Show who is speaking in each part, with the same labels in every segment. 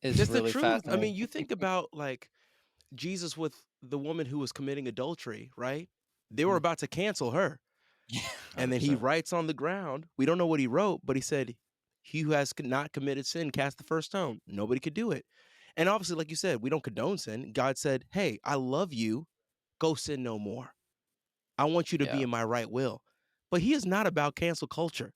Speaker 1: is
Speaker 2: It's the
Speaker 1: really
Speaker 2: truth. I
Speaker 1: fascinating.
Speaker 2: mean, you think about like Jesus with the woman who was committing adultery, right? They were
Speaker 1: Mhm.
Speaker 2: about to cancel her.
Speaker 1: Yeah.
Speaker 2: And then he
Speaker 3: 100%.
Speaker 2: writes on the ground. We don't know what he wrote, but he said, "He who has not committed sin cast the first stone." Nobody could do it. And obviously, like you said, we don't condone sin. God said, "Hey, I love you. Go sin no more. I want you to be
Speaker 1: Yeah.
Speaker 2: in my right will." But he is not about cancel culture.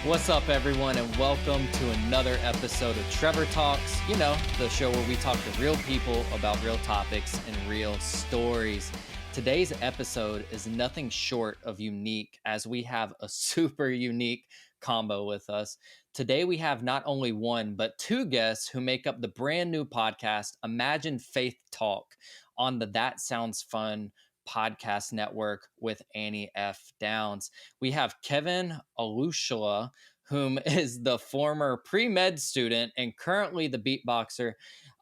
Speaker 1: What's up, everyone, and welcome to another episode of Trevor Talks, the show where we talk to real people about real topics and real stories. Today's episode is nothing short of unique, as we have a super unique combo with us. Today, we have not only one, but two guests who make up the brand new podcast, Imagine Faith Talk, on the That Sounds Fun podcast network with Annie F. Downs. We have Kevin Olusola, whom is the former pre-med student and currently the beatboxer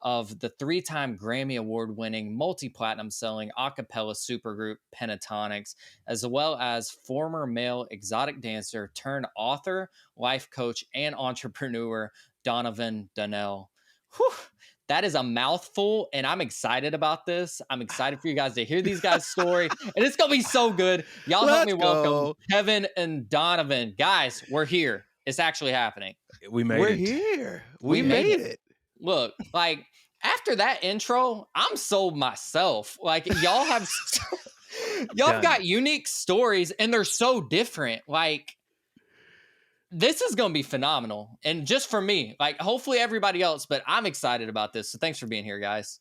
Speaker 1: of the three-time Grammy Award-winning, multi-platinum selling acapella supergroup Pentatonix, as well as former male exotic dancer turned author, life coach, and entrepreneur Donovan Donnell. Whew. That is a mouthful, and I'm excited about this. I'm excited for you guys to hear these guys' story, and it's gonna be so good. Y'all help me
Speaker 2: Let's
Speaker 1: welcome
Speaker 2: go.
Speaker 1: Kevin and Donovan. Guys, we're here. It's actually happening.
Speaker 3: We made
Speaker 2: We're
Speaker 3: it.
Speaker 2: here.
Speaker 1: We
Speaker 2: We
Speaker 1: made
Speaker 2: made
Speaker 1: it.
Speaker 2: it.
Speaker 1: Look, like after that intro, I'm sold myself. Like y'all have
Speaker 3: Done.
Speaker 1: got unique stories, and they're so different. Like this is going to be phenomenal. And just for me, like hopefully everybody else, but I'm excited about this. So thanks for being here, guys.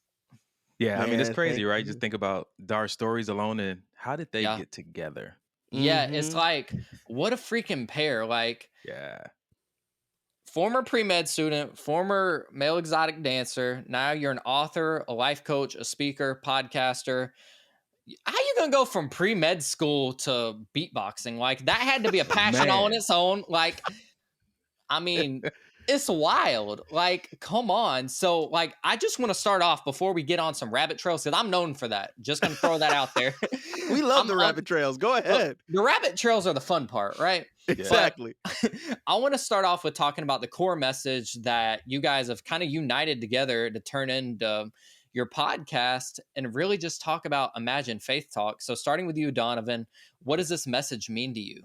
Speaker 3: Yeah, I mean, it's
Speaker 2: Man,
Speaker 3: crazy,
Speaker 2: thank
Speaker 3: right? Just
Speaker 2: you.
Speaker 3: think about our stories alone and how did they
Speaker 1: Yeah.
Speaker 3: get together?
Speaker 1: Yeah. It's
Speaker 2: Mm-hmm.
Speaker 1: like, what a freaking pair. Like,
Speaker 3: Yeah.
Speaker 1: former pre-med student, former male exotic dancer. Now you're an author, a life coach, a speaker, podcaster. How you gonna go from pre-med school to beatboxing? Like that had to be a passion all on
Speaker 3: Man.
Speaker 1: its own. Like, I mean, it's wild. Like, come on. So, like, I just want to start off before we get on some rabbit trails because I'm known for that. Just gonna throw that out there.
Speaker 2: We love the rabbit trails. Go
Speaker 1: Look,
Speaker 2: ahead.
Speaker 1: the rabbit trails are the fun part, right?
Speaker 2: Exactly.
Speaker 1: But I want to start off with talking about the core message that you guys have kind of united together to turn into your podcast and really just talk about Imagine Faith Talk. So, starting with you, Donovan, what does this message mean to you?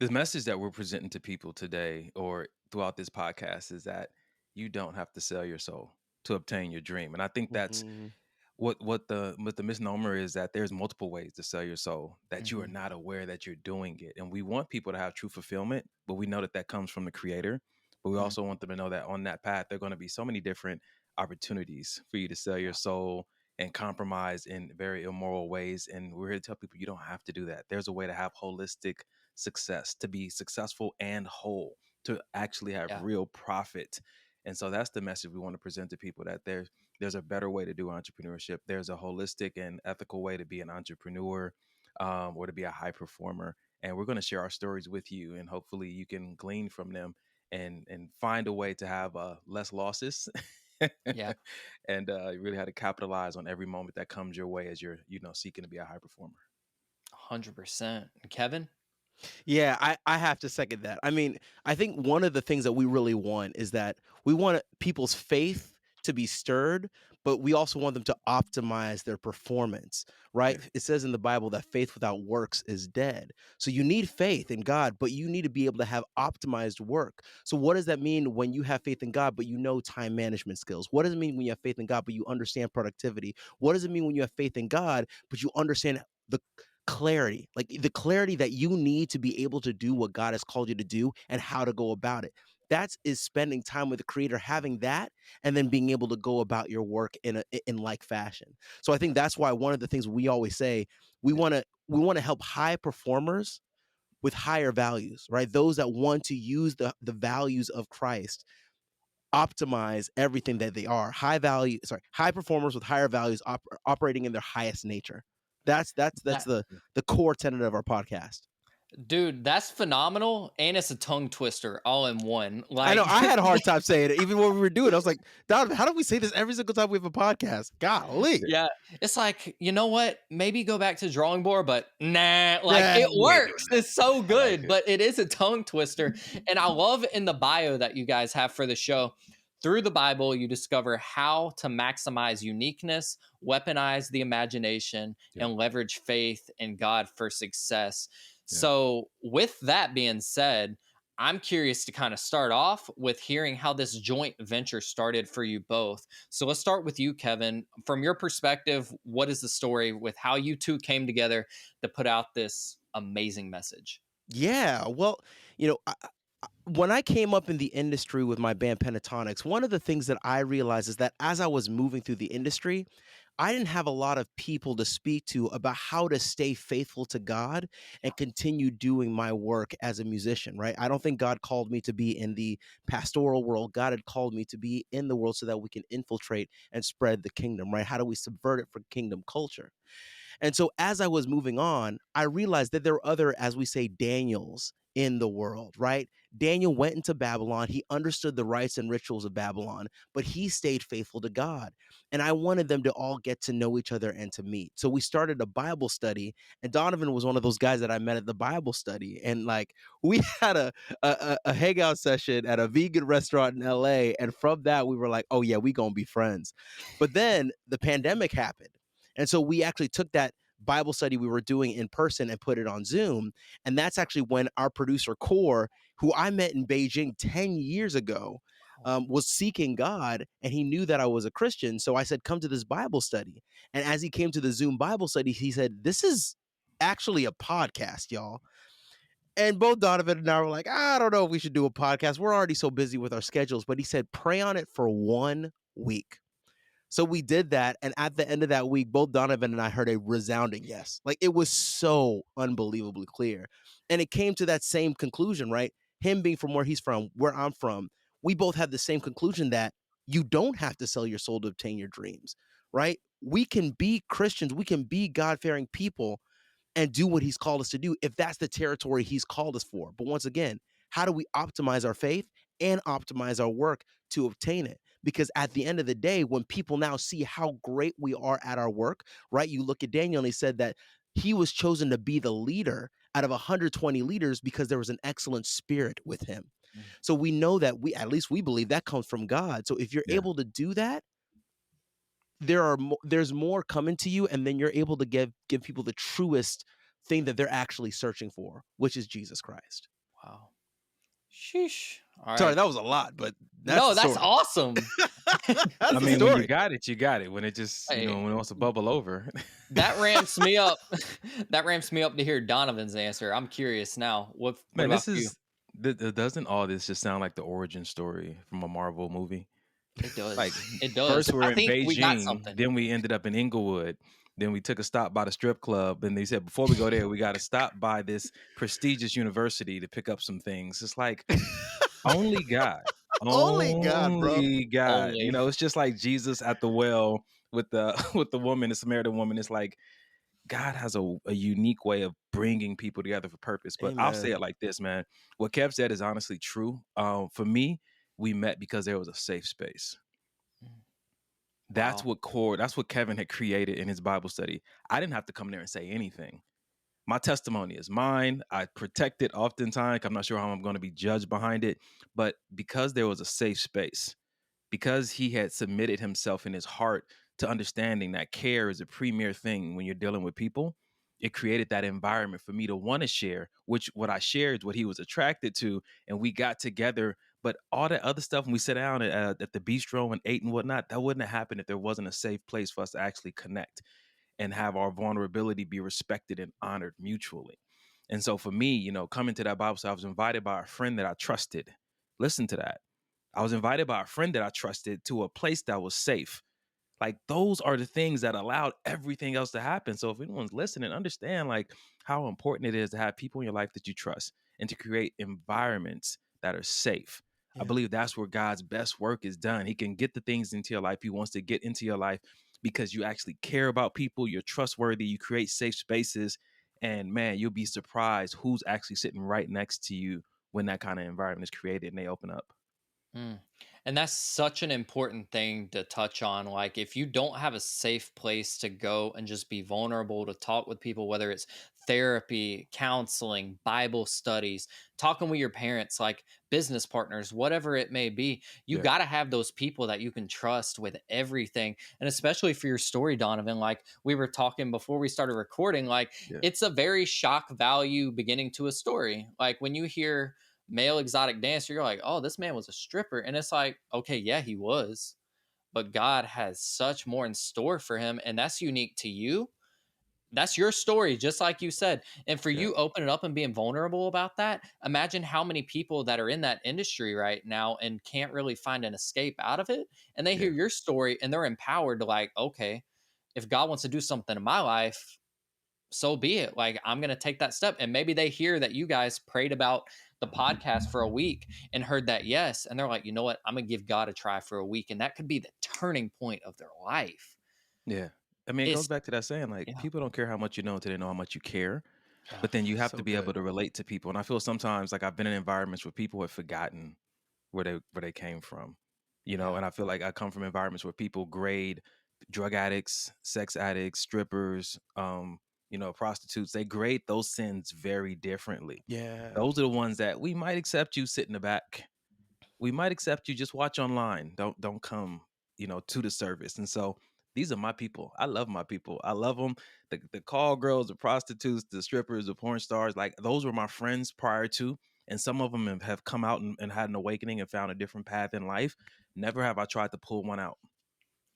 Speaker 3: The message that we're presenting to people today or throughout this podcast is that you don't have to sell your soul to obtain your dream. And I think that's
Speaker 2: Mhm.
Speaker 3: what the misnomer is, that there's multiple ways to sell your soul, that you are
Speaker 1: Mhm.
Speaker 3: not aware that you're doing it. And we want people to have true fulfillment, but we know that that comes from the creator. But we
Speaker 1: Mhm.
Speaker 3: also want them to know that on that path, there are going to be so many different opportunities for you to sell your soul and compromise in very immoral ways. And we're here to tell people you don't have to do that. There's a way to have holistic success, to be successful and whole, to actually have
Speaker 1: Yeah.
Speaker 3: real profit. And so that's the message we want to present to people, that there's a better way to do entrepreneurship. There's a holistic and ethical way to be an entrepreneur, or to be a high performer. And we're going to share our stories with you, and hopefully you can glean from them and find a way to have less losses.
Speaker 1: Yeah.
Speaker 3: And really how to capitalize on every moment that comes your way as you're seeking to be a high performer.
Speaker 1: 100%. Kevin?
Speaker 2: Yeah, I have to second that. I mean, I think one of the things that we really want is that we want people's faith to be stirred, but we also want them to optimize their performance, right?
Speaker 3: Yeah.
Speaker 2: It says in the Bible that faith without works is dead. So you need faith in God, but you need to be able to have optimized work. So what does that mean when you have faith in God, but you know time management skills? What does it mean when you have faith in God, but you understand productivity? What does it mean when you have faith in God, but you understand the clarity, like the clarity that you need to be able to do what God has called you to do and how to go about it? That's is spending time with the creator, having that, and then being able to go about your work in like fashion. So I think that's why one of the things we always say, we want to help high performers with higher values, right? Those that want to use the values of Christ, optimize everything that they are. High performers with higher values, operating in their highest nature. That's
Speaker 1: That
Speaker 2: the core tenet of our podcast.
Speaker 1: Dude, that's phenomenal, and it's a tongue twister all in one.
Speaker 2: I know
Speaker 1: Like,
Speaker 2: I had a hard time saying it, even when we were doing it. I was like, Donovan, how do we say this every single time we have a podcast? Golly.
Speaker 1: yeah, it's like, you know what? Maybe go back to drawing board, but nah, like
Speaker 2: Nah,
Speaker 1: it
Speaker 3: We ain't doing
Speaker 1: works.
Speaker 3: that.
Speaker 1: It's so
Speaker 3: I like
Speaker 1: good,
Speaker 3: it.
Speaker 1: but it is a tongue twister. And I love in the bio that you guys have for the show. Through the Bible, you discover how to maximize uniqueness, weaponize the imagination,
Speaker 3: Yeah.
Speaker 1: and leverage faith in God for success.
Speaker 3: Yeah.
Speaker 1: So, with that being said, I'm curious to kind of start off with hearing how this joint venture started for you both. So let's start with you, Kevin. From your perspective, what is the story with how you two came together to put out this amazing message?
Speaker 2: Yeah, well, when I came up in the industry with my band Pentatonix, one of the things that I realized is that as I was moving through the industry, I didn't have a lot of people to speak to about how to stay faithful to God and continue doing my work as a musician, right? I don't think God called me to be in the pastoral world. God had called me to be in the world so that we can infiltrate and spread the kingdom, right? How do we subvert it for kingdom culture? And so as I was moving on, I realized that there were other, as we say, Daniels in the world, right? Daniel went into Babylon. He understood the rites and rituals of Babylon, but he stayed faithful to God. And I wanted them to all get to know each other and to meet. So we started a Bible study, and Donovan was one of those guys that I met at the Bible study. And like we had a hangout session at a vegan restaurant in LA. And from that, we were like, oh yeah, we gonna be friends. But then the pandemic happened. And so we actually took that Bible study we were doing in person and put it on Zoom. And that's actually when our producer, Core, who I met in Beijing 10 years ago, was seeking God, and he knew that I was a Christian. So I said, come to this Bible study. And as he came to the Zoom Bible study, he said, this is actually a podcast, y'all. And both Donovan and I were like, I don't know if we should do a podcast. We're already so busy with our schedules. But he said, pray on it for 1 week. So we did that, and at the end of that week, both Donovan and I heard a resounding yes. Like it was so unbelievably clear. And it came to that same conclusion, right? Him being from where he's from, where I'm from, we both had the same conclusion that you don't have to sell your soul to obtain your dreams, right? We can be Christians, we can be God-fearing people and do what he's called us to do if that's the territory he's called us for. But once again, how do we optimize our faith and optimize our work to obtain it? Because at the end of the day, when people now see how great we are at our work, right? You look at Daniel and he said that he was chosen to be the leader out of 120 leaders because there was an excellent spirit with him. So we know that at least we believe that comes from God. So if you're
Speaker 3: Yeah.
Speaker 2: able to do that, there's more coming to you, and then you're able to give people the truest thing that they're actually searching for, which is Jesus Christ.
Speaker 1: Wow. Sheesh. All
Speaker 2: Sorry,
Speaker 1: right.
Speaker 2: that was a lot, but that's
Speaker 1: No,
Speaker 2: the
Speaker 1: that's
Speaker 2: story.
Speaker 1: awesome.
Speaker 2: That's
Speaker 3: I
Speaker 2: the
Speaker 3: mean, when you
Speaker 2: story.
Speaker 3: got it, you got it. When it just,
Speaker 1: Hey.
Speaker 3: when it wants to bubble over.
Speaker 1: That ramps me up. That ramps me up to hear Donovan's answer. I'm curious now. What
Speaker 3: Man,
Speaker 1: about
Speaker 3: this
Speaker 1: you?
Speaker 3: is, doesn't all this just sound like the origin story from a Marvel movie?
Speaker 1: It does.
Speaker 3: Like,
Speaker 1: It does.
Speaker 3: first we're
Speaker 1: I
Speaker 3: in
Speaker 1: think we got
Speaker 3: Beijing,
Speaker 1: something.
Speaker 3: then we ended up in Inglewood, then we took a stop by the strip club, and they said before we go there, we got to stop by this prestigious university to pick up some things. It's like only God,
Speaker 2: Only God, bro.
Speaker 3: only God.
Speaker 1: Only.
Speaker 3: It's just like Jesus at the well with the with the woman, the Samaritan woman. It's like God has a unique way of bringing people together for purpose. But I'll say
Speaker 2: Amen.
Speaker 3: it like this, man. What Kev said is honestly true. For me, we met because there was a safe space. That's
Speaker 1: Wow.
Speaker 3: that's what Kevin had created in his Bible study. I didn't have to come there and say anything. My testimony is mine. I protect it oftentimes. I'm not sure how I'm going to be judged behind it. But because there was a safe space, because he had submitted himself in his heart to understanding that care is a premier thing when you're dealing with people, it created that environment for me to want to share, which what I shared is what he was attracted to. And we got together. But all that other stuff, when we sat down at the bistro and ate and whatnot, that wouldn't have happened if there wasn't a safe place for us to actually connect and have our vulnerability be respected and honored mutually. And so for me, coming to that Bible study, I was invited by a friend that I trusted. Listen to that. I was invited by a friend that I trusted to a place that was safe. Like those are the things that allowed everything else to happen. So if anyone's listening, understand like how important it is to have people in your life that you trust and to create environments that are safe. I believe that's where God's best work is done. He can get the things into your life he wants to get into your life because you actually care about people, you're trustworthy, you create safe spaces, And man, you'll be surprised who's actually sitting right next to you when that kind of environment is created and they open up.
Speaker 1: Mm. And that's such an important thing to touch on. Like, if you don't have a safe place to go and just be vulnerable to talk with people, whether it's therapy, counseling, Bible studies, talking with your parents, like business partners, whatever it may be, you
Speaker 3: Yeah.
Speaker 1: got to have those people that you can trust with everything. And especially for your story, Donovan, like we were talking before we started recording, like
Speaker 3: Yeah.
Speaker 1: it's a very shock value beginning to a story. Like when you hear male exotic dancer, you're like, oh, this man was a stripper. And it's like, okay, yeah, he was. But God has such more in store for him. And that's unique to you. That's your story, just like you said. And for
Speaker 3: Yeah.
Speaker 1: you opening up and being vulnerable about that, imagine how many people that are in that industry right now and can't really find an escape out of it. And they hear
Speaker 3: Yeah.
Speaker 1: your story and they're empowered to like, okay, if God wants to do something in my life, so be it. Like, I'm going to take that step. And maybe they hear that you guys prayed about the podcast for a week and heard that yes. And they're like, you know what? I'm going to give God a try for a week. And that could be the turning point of their life.
Speaker 3: Yeah. I mean, it goes
Speaker 1: It's,
Speaker 3: back to that saying, like,
Speaker 1: yeah.
Speaker 3: people don't care how much you know until they know how much you care.
Speaker 2: Oh,
Speaker 3: But then you have
Speaker 2: so
Speaker 3: to be able
Speaker 2: good.
Speaker 3: to relate to people. And I feel sometimes like I've been in environments where people have forgotten where they came from. You know,
Speaker 2: Yeah.
Speaker 3: and I feel like I come from environments where people grade drug addicts, sex addicts, strippers, prostitutes. They grade those sins very differently.
Speaker 2: Yeah.
Speaker 3: Those are the ones that we might accept you sit in the back. We might accept you just watch online. Don't come, to the service. And so these are my people. I love my people. I love them. The call girls, the prostitutes, the strippers, the porn stars, like those were my friends prior to. And some of them have come out and had an awakening and found a different path in life. Never have I tried to pull one out.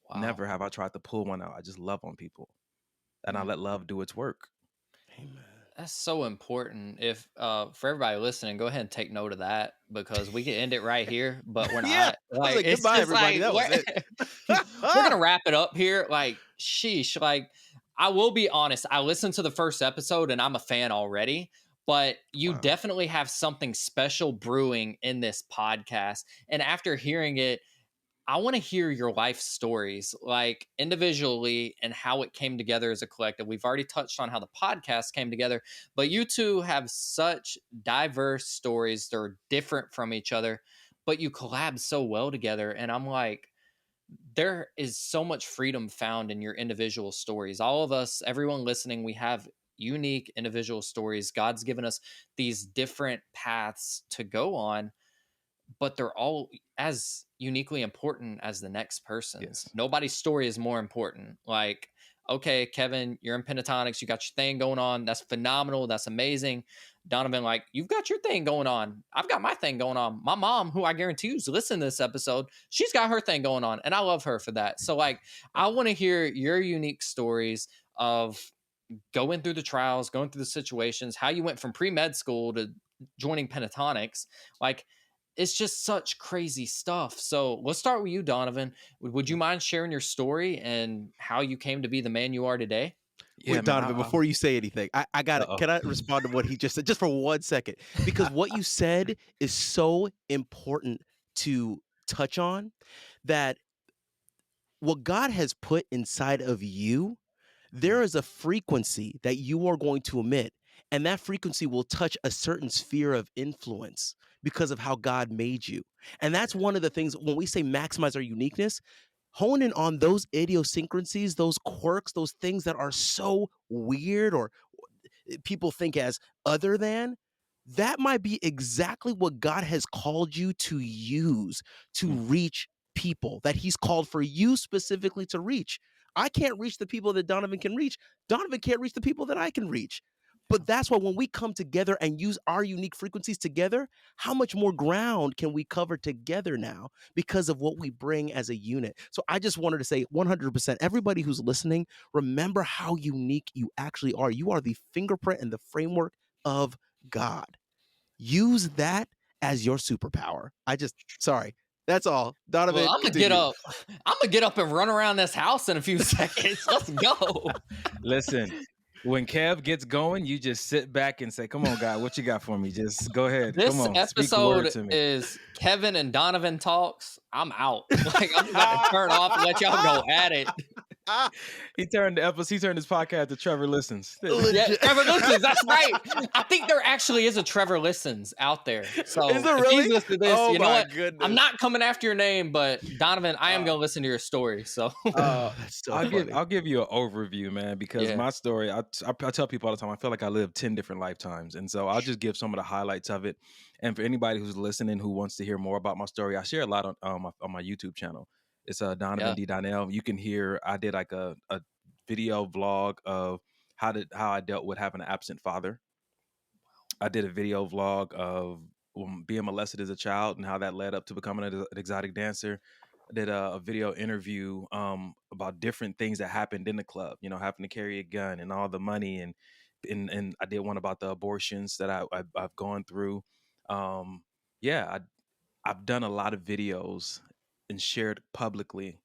Speaker 1: Wow.
Speaker 3: Never have I tried to pull one out. I just love on people. And I let love do its work.
Speaker 2: Amen.
Speaker 1: That's so important. If for everybody listening, go ahead and take note of that because we can end it right here, but we're
Speaker 2: Yeah.
Speaker 1: not.
Speaker 2: I was
Speaker 1: Like
Speaker 2: like,
Speaker 1: it's
Speaker 2: goodbye,
Speaker 1: just
Speaker 2: everybody.
Speaker 1: like
Speaker 2: That was it.
Speaker 1: we're gonna wrap it up here. Like, sheesh. Like, I will be honest. I listened to the first episode and I'm a fan already, but you
Speaker 2: Wow.
Speaker 1: definitely have something special brewing in this podcast. And after hearing it, I want to hear your life stories, like individually and how it came together as a collective. We've already touched on how the podcast came together, but you two have such diverse stories. They're different from each other, but you collab so well together. And I'm like, there is so much freedom found in your individual stories. All of us, everyone listening, we have unique individual stories. God's given us these different paths to go on, but they're all as uniquely important as the next person's.
Speaker 3: Yes.
Speaker 1: Nobody's story is more important. Like, okay, Kevin, you're in Pentatonix, you got your thing going on. That's phenomenal. That's amazing. Donovan, like, you've got your thing going on. I've got my thing going on. My mom, who I guarantee you's listening to this episode, she's got her thing going on. And I love her for that. So, like, I want to hear your unique stories of going through the trials, going through the situations, how you went from pre-med school to joining Pentatonix. Like, it's just such crazy stuff. So let's start with you, Donovan. Would you mind sharing your story and how you came to be the man you are today?
Speaker 3: Yeah,
Speaker 2: Wait,
Speaker 3: man.
Speaker 2: Donovan, before you say anything, I got it.
Speaker 3: Uh-oh.
Speaker 2: Can I respond to what he just said just for 1 second? Because what you said is so important to touch on, that what God has put inside of you, there is a frequency that you are going to emit, and that frequency will touch a certain sphere of influence because of how God made you. And that's one of the things when we say maximize our uniqueness, hone in on those idiosyncrasies, those quirks, those things that are so weird or people think as other than. That might be exactly what God has called you to use to reach people that he's called for you specifically to reach. I can't reach the people that Donovan can reach. Donovan can't reach the people that I can reach. But that's why when we come together and use our unique frequencies together, how much more ground can we cover together now because of what we bring as a unit? So I just wanted to say 100%, everybody who's listening, remember how unique you actually are. You are the fingerprint and the framework of God. Use that as your superpower. Sorry. That's all. Donovan,
Speaker 1: Well, I'm gonna get up. I'm gonna get up and run around this house in a few seconds. Let's go.
Speaker 3: Listen, when Kev gets going, you just sit back and say, "Come on, God, what you got for me? Just go ahead.
Speaker 1: This
Speaker 3: Come on, speak the word
Speaker 1: episode
Speaker 3: to me."
Speaker 1: is Kevin and Donovan Talks. I'm out. Like, I'm about to turn off and let y'all go at it.
Speaker 3: He turned his podcast to Trevor Listens.
Speaker 1: Yeah,
Speaker 2: Legit.
Speaker 1: Trevor Listens. That's right. I think there actually is a Trevor Listens out there. So
Speaker 2: Is there
Speaker 1: if he's
Speaker 2: really?
Speaker 1: listening to this,
Speaker 2: Oh
Speaker 1: you know
Speaker 2: my
Speaker 1: what? I'm
Speaker 2: goodness.
Speaker 1: not coming after your name, but Donovan, I am
Speaker 3: Uh,
Speaker 1: gonna listen to your story. So
Speaker 2: That's so funny.
Speaker 3: I'll give you an overview, man, because
Speaker 1: yeah,
Speaker 3: my story, I tell people all the time, I feel like I lived 10 different lifetimes. And so I'll just give some of the highlights of it. And for anybody who's listening who wants to hear more about my story, I share a lot on my YouTube channel. It's Donovan
Speaker 1: yeah,
Speaker 3: Dee Donnell. You can hear I did like a video vlog of how I dealt with having an absent father. I did a video vlog of being molested as a child and how that led up to becoming an exotic dancer. I did a video interview about different things that happened in the club, you know, having to carry a gun and all the money. And I did one about the abortions that I've gone through. Yeah, I've done a lot of videos and shared publicly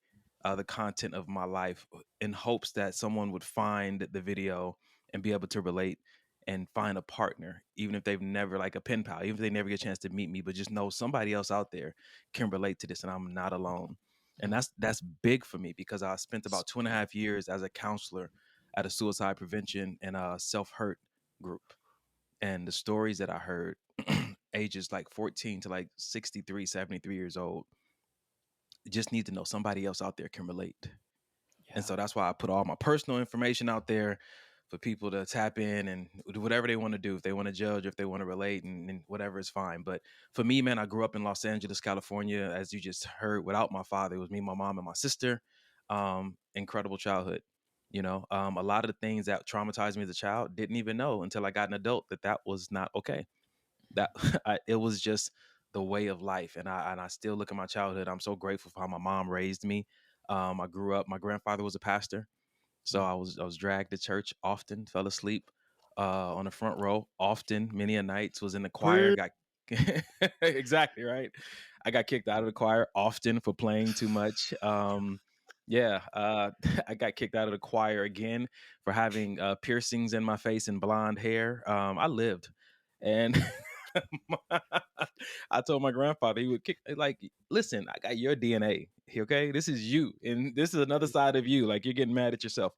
Speaker 3: the content of my life in hopes that someone would find the video and be able to relate and find a partner, even if they've never like a pen pal, even if they never get a chance to meet me, but just know somebody else out there can relate to this and I'm not alone. And that's big for me because I spent about 2.5 years as a counselor at a suicide prevention and a self-hurt group. And the stories that I heard ages like 14 to like 63, 73 years old, just need to know somebody else out there can relate. And
Speaker 1: yeah,
Speaker 3: so that's why I put all my personal information out there for people to tap in and do whatever they want to do. If they want to judge, if they want to relate, and whatever is fine. But for me, man, I grew up in Los Angeles, California, as you just heard, without my father. It was me, my mom, and my sister. Incredible childhood. You know, a lot of the things that traumatized me as a child didn't even know until I got an adult that was not okay. That it was just the way of life, and I still look at my childhood. I'm so grateful for how my mom raised me. I grew up. My grandfather was a pastor, so I was dragged to church often. Fell asleep on the front row often. Many a nights was in the choir. Got exactly right. I got kicked out of the choir often for playing too much. Yeah, I got kicked out of the choir again for having piercings in my face and blonde hair. I lived, and I told my grandfather he would kick like, listen, I got your DNA. Okay, this is you, and this is another side of you. Like you're getting mad at yourself.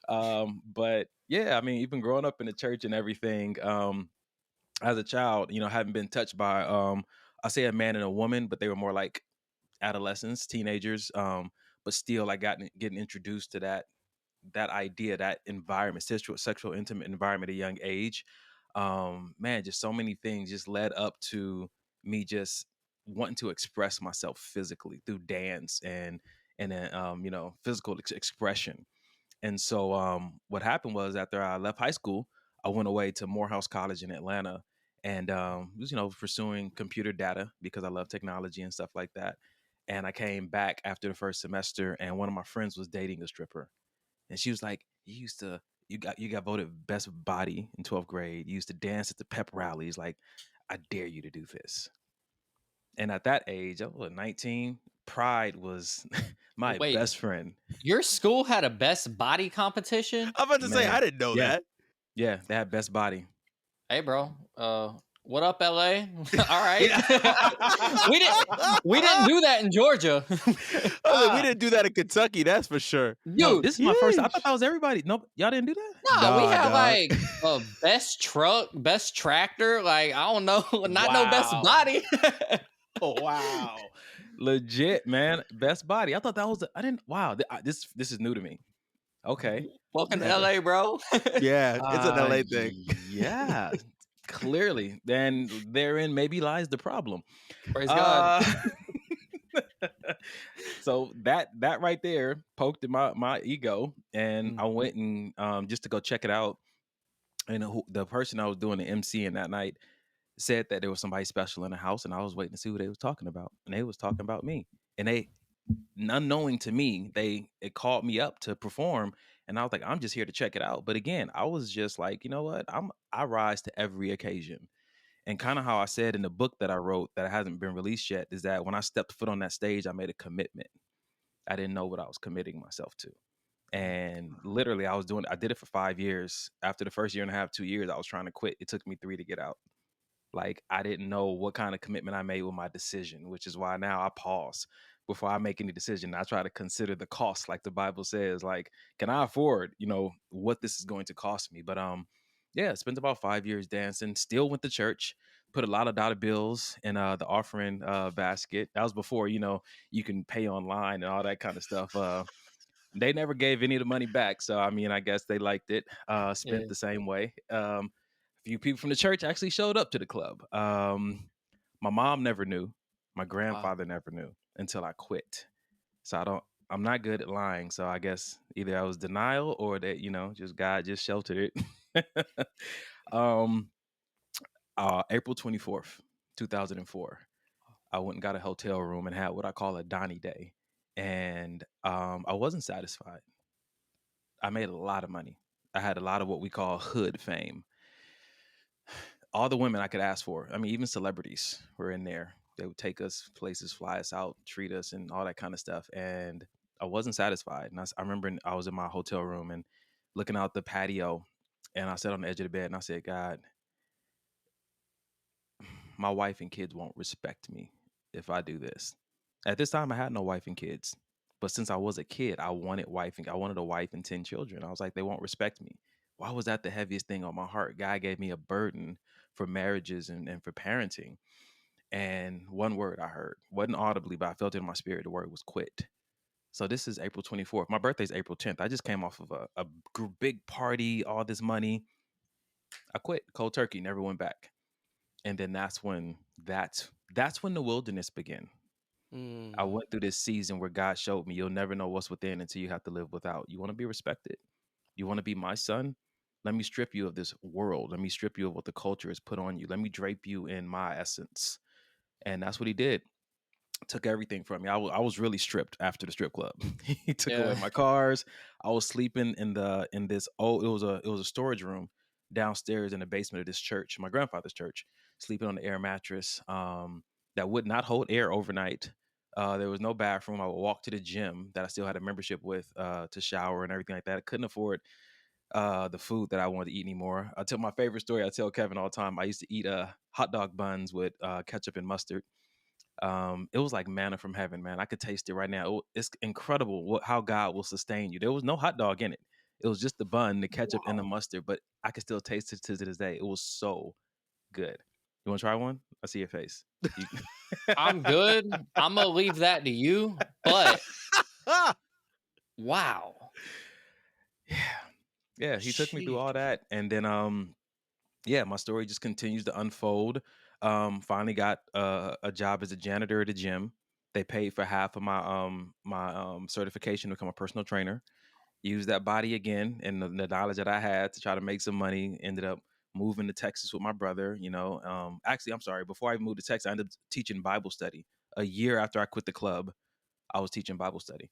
Speaker 3: But yeah, I mean, even growing up in the church and everything, as a child, you know, having been touched by, I say a man and a woman, but they were more like adolescents, teenagers. But still, I got getting introduced to that idea, that environment, sexual intimate environment at a young age. Man, just so many things just led up to me just wanting to express myself physically through dance and you know, physical expression. And so what happened was after I left high school, I went away to Morehouse College in Atlanta and was, you know, pursuing computer data because I love technology and stuff like that. And I came back after the first semester and one of my friends was dating a stripper. And she was like, you got voted best body in 12th grade. You used to dance at the pep rallies. Like, I dare you to do this. And at that age, I was 19. Pride was my
Speaker 1: wait.
Speaker 3: best friend.
Speaker 1: Your school had a best body competition?
Speaker 2: I'm about to say I
Speaker 3: Man.
Speaker 2: didn't know
Speaker 3: Yeah.
Speaker 2: that.
Speaker 3: Yeah. They had best body.
Speaker 1: Hey, bro. What up, LA? All right.
Speaker 3: Yeah.
Speaker 1: we didn't do that in Georgia.
Speaker 2: I was like, we didn't do that in Kentucky, that's for sure.
Speaker 3: No,
Speaker 1: Dude,
Speaker 3: this is my first. I thought
Speaker 2: Yeesh.
Speaker 3: that was everybody. Nope. Y'all didn't do that?
Speaker 1: nah, we
Speaker 2: Nah,
Speaker 1: had
Speaker 2: dog.
Speaker 1: like best truck, best tractor. Like, I don't know, not no best
Speaker 3: Wow.
Speaker 1: body.
Speaker 3: Wow. Legit, man. Best body. I thought that was I didn't wow. This is new to me. Okay.
Speaker 1: Welcome to
Speaker 2: Never.
Speaker 1: LA, bro.
Speaker 2: Yeah, it's an LA thing.
Speaker 3: Yeah. Clearly. Then therein maybe lies the problem.
Speaker 1: Praise God.
Speaker 3: Uh so that right there poked at my ego, and I went and just to go check it out. And the person I was doing the MC in that night said that there was somebody special in the house, and I was waiting to see who they was talking about, and they was talking about me. And they, unknowing to me, it called me up to perform, and I was like, I'm just here to check it out. But again, I was just like, you know what, I rise to every occasion. And kind of how I said in the book that I wrote that hasn't been released yet is that when I stepped foot on that stage, I made a commitment. I didn't know what I was committing myself to. And literally, I did it for 5 years. After the first year and a half, 2 years, I was trying to quit. It took me 3 to get out. Like, I didn't know what kind of commitment I made with my decision, which is why now I pause before I make any decision. I try to consider the cost, like the Bible says. Like, can I afford, what this is going to cost me? But yeah, spent about 5 years dancing. Still went to church. Put a lot of dollar bills in the offering basket. That was before you can pay online and all that kind of stuff. They never gave any of the money back, so I mean, I guess they liked it.
Speaker 1: Yeah.
Speaker 3: Spent the same way. A few people from the church actually showed up to the club. My mom never knew. My
Speaker 1: Wow.
Speaker 3: grandfather never knew until I quit. So I'm not good at lying. So I guess either I was denial or that, just God just sheltered it. um, April 24th, 2004, I went and got a hotel room and had what I call a Donnie Day. And I wasn't satisfied. I made a lot of money. I had a lot of what we call hood fame. All the women I could ask for. I mean, even celebrities were in there. They would take us places, fly us out, treat us, and all that kind of stuff. And I wasn't satisfied. And I remember I was in my hotel room and looking out the patio, and I sat on the edge of the bed and I said, God, my wife and kids won't respect me if I do this. At this time, I had no wife and kids. But since I was a kid, I wanted I wanted a wife and 10 children. I was like, they won't respect me. Why was that the heaviest thing on my heart? God gave me a burden for marriages and for parenting. And one word I heard, wasn't audibly, but I felt it in my spirit. The word was quit. So this is April 24th. My birthday's April 10th. I just came off of a big party, all this money. I quit cold turkey, never went back. And then that's when the wilderness began. I
Speaker 2: Mm.
Speaker 3: went through this season where God showed me you'll never know what's within until you have to live without. You want to be respected. You want to be my son? Let me strip you of this world. Let me strip you of what the culture has put on you. Let me drape you in my essence. And that's what he did. Took everything from me. I was really stripped after the strip club. He took away
Speaker 1: Yeah.
Speaker 3: my cars. I was sleeping in this it was a storage room downstairs in the basement of this church, my grandfather's church, sleeping on the air mattress that would not hold air overnight. There was no bathroom. I would walk to the gym that I still had a membership with to shower and everything like that. I couldn't afford the food that I wanted to eat anymore. I tell my favorite story. I tell Kevin all the time. I used to eat hot dog buns with ketchup and mustard. It was like manna from heaven, man. I could taste it right now. It's incredible how God will sustain you. There was no hot dog in it. It was just the bun, the ketchup, and the
Speaker 1: Wow.
Speaker 3: mustard. But I can still taste it to this day. It was so good. You want to try one? I see your face. You-
Speaker 1: I'm good. I'm gonna leave that to you. But wow.
Speaker 3: yeah, yeah. He took me through
Speaker 1: Sheesh.
Speaker 3: all that, and then yeah, my story just continues to unfold. Finally got a job as a janitor at a gym. They paid for half of my certification to become a personal trainer. Used that body again and the knowledge that I had to try to make some money. Ended up moving to Texas with my brother. Actually, I'm sorry. Before I moved to Texas, I ended up teaching Bible study. A year after I quit the club, I was teaching Bible study.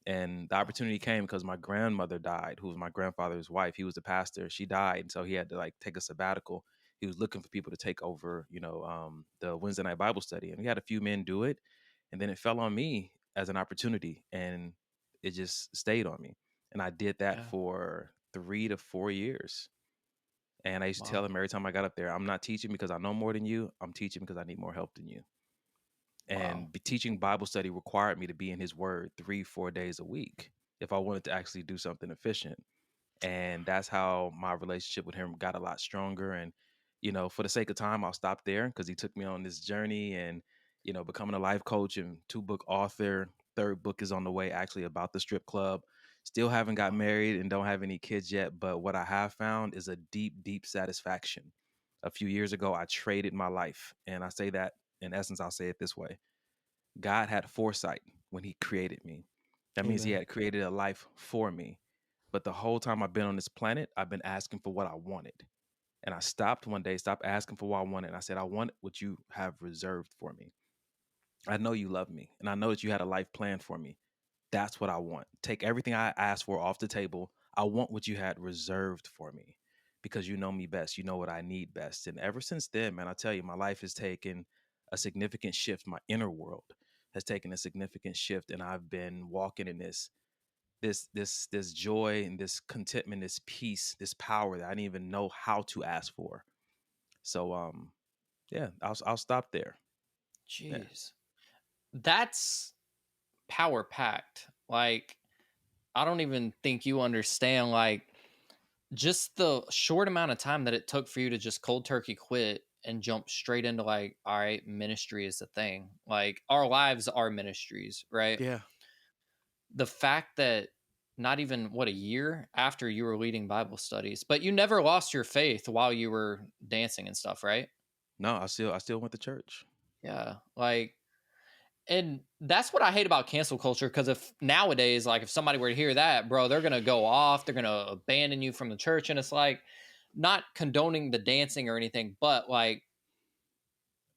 Speaker 3: And the opportunity came because my grandmother died, who was my grandfather's wife. He was the pastor. She died, and so he had to like take a sabbatical. He was looking for people to take over, the Wednesday night Bible study, and we had a few men do it, and then it fell on me as an opportunity, and it just stayed on me. And I did that
Speaker 1: Yeah.
Speaker 3: for 3 to 4 years. And I used to tell
Speaker 1: Wow.
Speaker 3: him every time I got up there, I'm not teaching because I know more than you. I'm teaching because I need more help than you.
Speaker 1: Wow.
Speaker 3: And teaching Bible study required me to be in his word 3 4 days a week if I wanted to actually do something efficient. And that's how my relationship with him got a lot stronger. And for the sake of time, I'll stop there because he took me on this journey and becoming a life coach and 2-book author. Third book is on the way, actually, about the strip club. Still haven't got
Speaker 1: Wow.
Speaker 3: married and don't have any kids yet, but what I have found is a deep satisfaction. A few years ago, I traded my life, and I say that in essence, I'll say it this way: God had foresight when he created me. That means he
Speaker 1: Amen.
Speaker 3: had created a life for me. But the whole time I've been on this planet, I've been asking for what I wanted. And I stopped one day, stopped asking for what I wanted. And I said, I want what you have reserved for me. I know you love me. And I know that you had a life plan for me. That's what I want. Take everything I asked for off the table. I want what you had reserved for me because you know me best. You know what I need best. And ever since then, man, I tell you, my life has taken a significant shift. My inner world has taken a significant shift. And I've been walking in this joy and this contentment, this peace, this power that I didn't even know how to ask for. So yeah, I'll stop there. Yeah.
Speaker 1: Jeez. That's power packed. Like, I don't even think you understand, like, just the short amount of time that it took for you to just cold turkey quit and jump straight into, like, all right, ministry is a thing. Like, our lives are ministries, right?
Speaker 2: Yeah.
Speaker 1: The fact that not even what, a year after you were leading Bible studies, but you never lost your faith while you were dancing and stuff, right?
Speaker 3: No, I still went to church.
Speaker 1: Yeah. Like, and that's what I hate about cancel culture. Because if nowadays, like, if somebody were to hear that, bro, they're gonna go off. They're gonna abandon you from the church, and it's like, not condoning the dancing or anything, but like,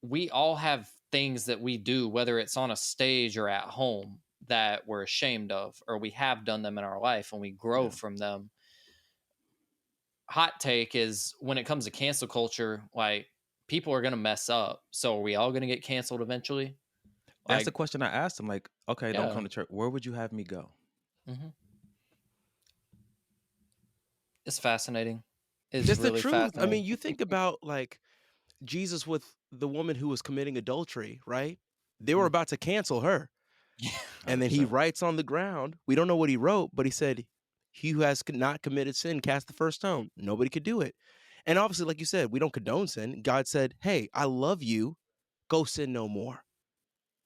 Speaker 1: we all have things that we do, whether it's on a stage or at home, that we're ashamed of, or we have done them in our life, and we grow
Speaker 3: Yeah.
Speaker 1: from them. Hot take is, when it comes to cancel culture, like, people are gonna mess up. So are we all gonna get canceled eventually?
Speaker 3: That's the
Speaker 1: Like,
Speaker 3: question I asked him. Like, okay, don't
Speaker 1: yeah.
Speaker 3: come to church. Where would you have me go?
Speaker 1: Mhm. It's fascinating. It's
Speaker 2: Just the
Speaker 1: really
Speaker 2: truth. I
Speaker 1: fascinating.
Speaker 2: mean, you think about like Jesus with the woman who was committing adultery, right? They were
Speaker 1: Mm.
Speaker 2: about to cancel her.
Speaker 1: Yeah.
Speaker 2: And then he
Speaker 3: 100%.
Speaker 2: writes on the ground. We don't know what he wrote, but he said, "He who has not committed sin, cast the first stone." Nobody could do it. And obviously, like you said, we don't condone sin. God said, "Hey, I love you. Go sin no more.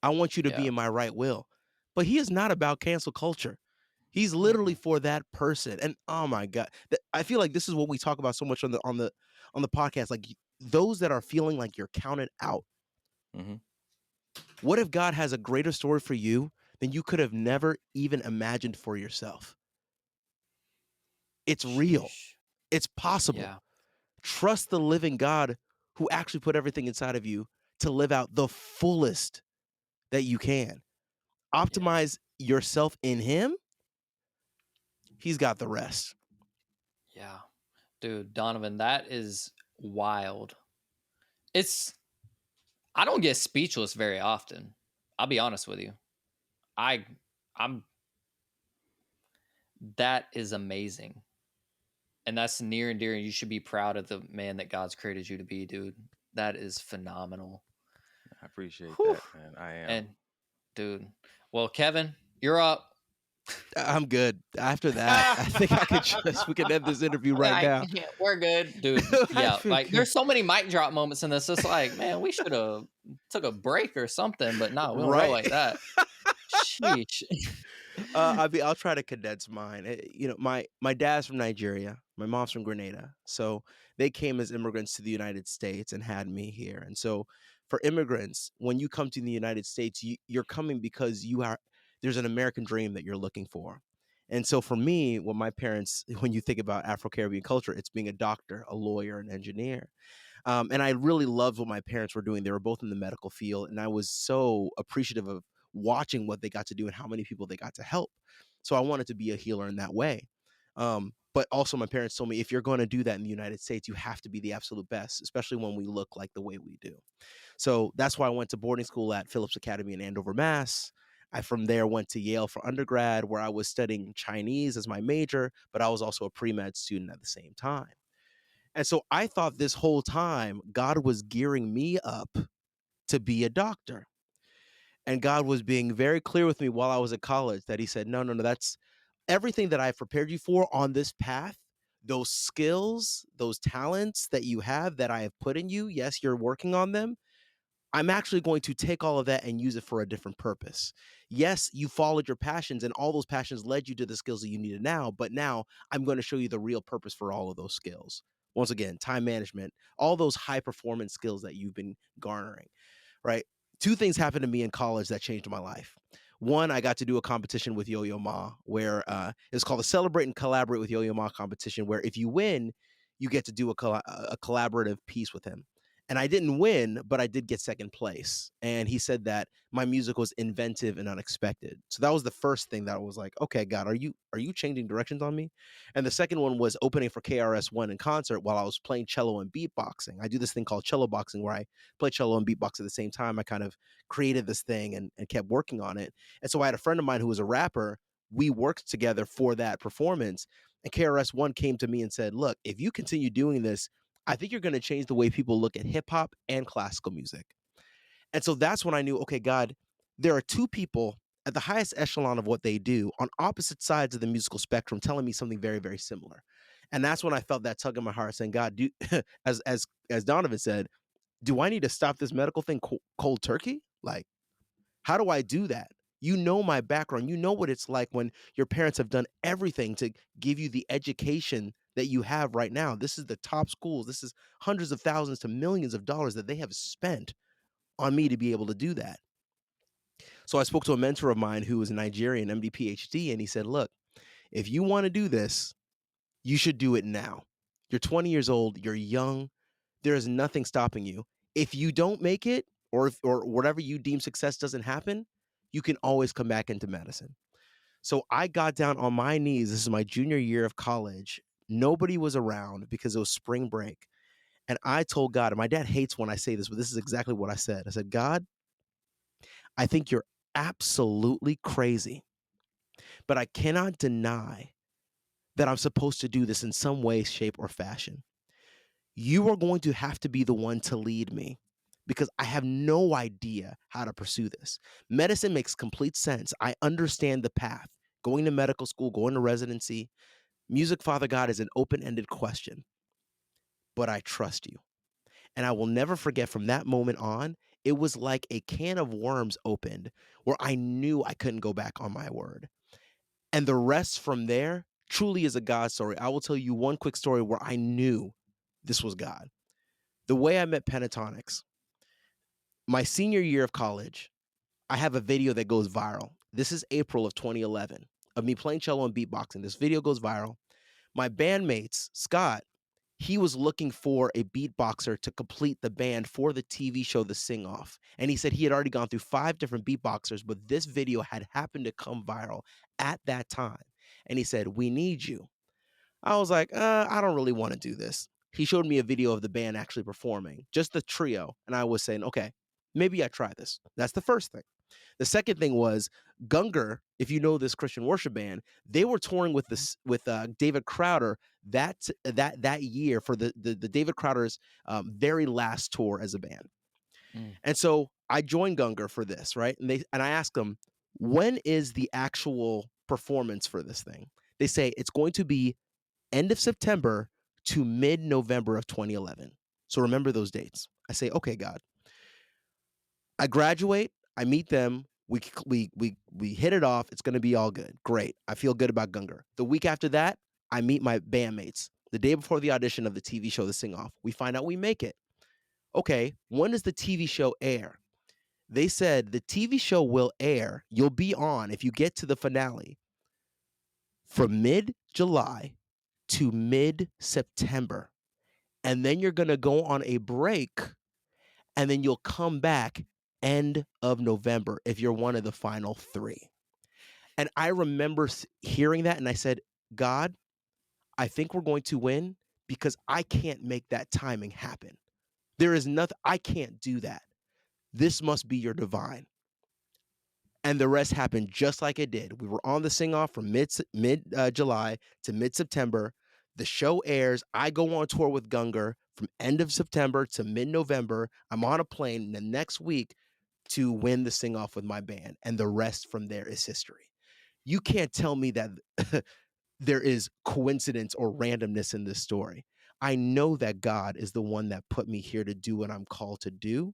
Speaker 2: I want you to be
Speaker 1: Yeah.
Speaker 2: in my right will." But he is not about cancel culture. He's literally
Speaker 1: Mm-mm.
Speaker 2: for that person. And oh my God, I feel like this is what we talk about so much on the podcast. Like those that are feeling like you're counted out.
Speaker 3: Hmm.
Speaker 2: What if God has a greater story for you than you could have never even imagined for yourself? It's real.
Speaker 1: Sheesh.
Speaker 2: It's possible.
Speaker 1: Yeah.
Speaker 2: Trust the living God who actually put everything inside of you to live out the fullest that you can.
Speaker 1: Yeah.
Speaker 2: Optimize yourself in Him. He's got the rest.
Speaker 1: Yeah. Dude, Donovan, that is wild. It's, I don't get speechless very often. I'll be honest with you. I I'm That is amazing. And that's near and dear, and you should be proud of the man that God's created you to be, dude. That is phenomenal.
Speaker 3: I appreciate
Speaker 1: Whew.
Speaker 3: that, man. I am.
Speaker 1: And dude, well, Kevin, you're up.
Speaker 2: I'm good. After that, I think I could we can end this interview right
Speaker 1: Like,
Speaker 2: now.
Speaker 1: yeah, we're good, dude.
Speaker 2: I
Speaker 1: Yeah,
Speaker 2: feel
Speaker 1: like,
Speaker 2: good.
Speaker 1: there's so many mic drop moments in this. It's like, man, we should have took a break or something, but no, we don't roll
Speaker 2: Right?
Speaker 1: like that. Sheesh.
Speaker 2: I'll try to condense mine. My dad's from Nigeria, my mom's from Grenada, so they came as immigrants to the United States and had me here. And so, for immigrants, when you come to the United States, you're coming because there's an American dream that you're looking for. And so, for me, what my parents, when you think about Afro Caribbean culture, it's being a doctor, a lawyer, an engineer. And I really loved what my parents were doing. They were both in the medical field, and I was so appreciative of watching what they got to do and how many people they got to help. So I wanted to be a healer in that way. But also, my parents told me if you're going to do that in the United States, you have to be the absolute best, especially when we look like the way we do. So that's why I went to boarding school at Phillips Academy in Andover, Mass. I from there went to Yale for undergrad, where I was studying Chinese as my major, but I was also a pre med student at the same time. And so I thought this whole time God was gearing me up to be a doctor. And God was being very clear with me while I was at college that He said, no, no, no, that's everything that I've prepared you for on this path. Those skills, those talents that you have that I have put in you. Yes, you're working on them. I'm actually going to take all of that and use it for a different purpose. Yes, you followed your passions and all those passions led you to the skills that you needed now, but now I'm going to show you the real purpose for all of those skills. Once again, time management, all those high performance skills that you've been garnering, right? Two things happened to me in college that changed my life. One, I got to do a competition with Yo-Yo Ma where it's called the Celebrate and Collaborate with Yo-Yo Ma competition, where if you win, you get to do a collaborative piece with him. And I didn't win, but I did get second place. And he said that my music was inventive and unexpected. So that was the first thing that I was like, okay, God, are you changing directions on me? And the second one was opening for KRS-One in concert while I was playing cello and beatboxing. I do this thing called cello boxing where I play cello and beatbox at the same time. I kind of created this thing and kept working on it. And so I had a friend of mine who was a rapper. We worked together for that performance. And KRS-One came to me and said, look, if you continue doing this, I think you're going to change the way people look at hip hop and classical music. And so that's when I knew, okay, God, there are two people at the highest echelon of what they do on opposite sides of the musical spectrum telling me something very, very similar. And that's when I felt that tug in my heart saying, God, do as Donovan said, do I need to stop this medical thing cold turkey? Like, how do I do that? You know my background. You know what it's like when your parents have done everything to give you the education that you have right now. This is the top schools. This is hundreds of thousands to millions of dollars that they have spent on me to be able to do that. So I spoke to a mentor of mine who was a Nigerian MD PhD, and he said, look, if you want to do this, you should do it now. You're 20 years old, you're young, there is nothing stopping you. If you don't make it, or whatever you deem success doesn't happen, you can always come back into medicine. So I got down on my knees. This is my junior year of college. Nobody was around because it was spring break. And I told God, and my dad hates when I say this, but this is exactly what I said. I said, God, I think you're absolutely crazy, but I cannot deny that I'm supposed to do this in some way, shape, or fashion. You are going to have to be the one to lead me because I have no idea how to pursue this. Medicine makes complete sense. I understand the path. Going to medical school, going to residency. Music, Father God, is an open-ended question, but I trust you. And I will never forget from that moment on, it was like a can of worms opened where I knew I couldn't go back on my word. And the rest from there truly is a God story. I will tell you one quick story where I knew this was God. The way I met Pentatonix, my senior year of college, I have a video that goes viral. This is April of 2011 of me playing cello and beatboxing. This video goes viral. My bandmates, Scott, he was looking for a beatboxer to complete the band for the TV show The Sing Off. And he said he had already gone through 5 different beatboxers, but this video had happened to come viral at that time. And he said, we need you. I was like, I don't really want to do this. He showed me a video of the band actually performing, just the trio. And I was saying, okay, maybe I try this. That's the first thing. The second thing was Gunger, if you know this Christian worship band, they were touring with this with David Crowder that year for the David Crowder's very last tour as a band. And so I joined Gunger for this, right? And I asked them, when is the actual performance for this thing? They say it's going to be end of September to mid-November of 2011. So remember those dates. I say, okay, God. I graduate, I meet them, we hit it off. It's going to be all good. Great. I feel good about Gunger. The week after that, I meet my bandmates. The day before the audition of the TV show The Sing Off, we find out we make it. Okay, when does the TV show air? They said the TV show will air. You'll be on if you get to the finale from mid-July to mid-September. And then you're going to go on a break, and then you'll come back end of November if you're one of the final 3. And I remember hearing that, and I said, God, I think we're going to win because I can't make that timing happen. There is nothing, I can't do that. This must be your divine. And the rest happened just like it did. We were on the sing off from mid July to mid September. The show airs. I go on tour with Gunger from end of September to mid November. I'm on a plane the next week to win the sing off with my band. And the rest from there is history. You can't tell me that there is coincidence or randomness in this story. I know that God is the one that put me here to do what I'm called to do.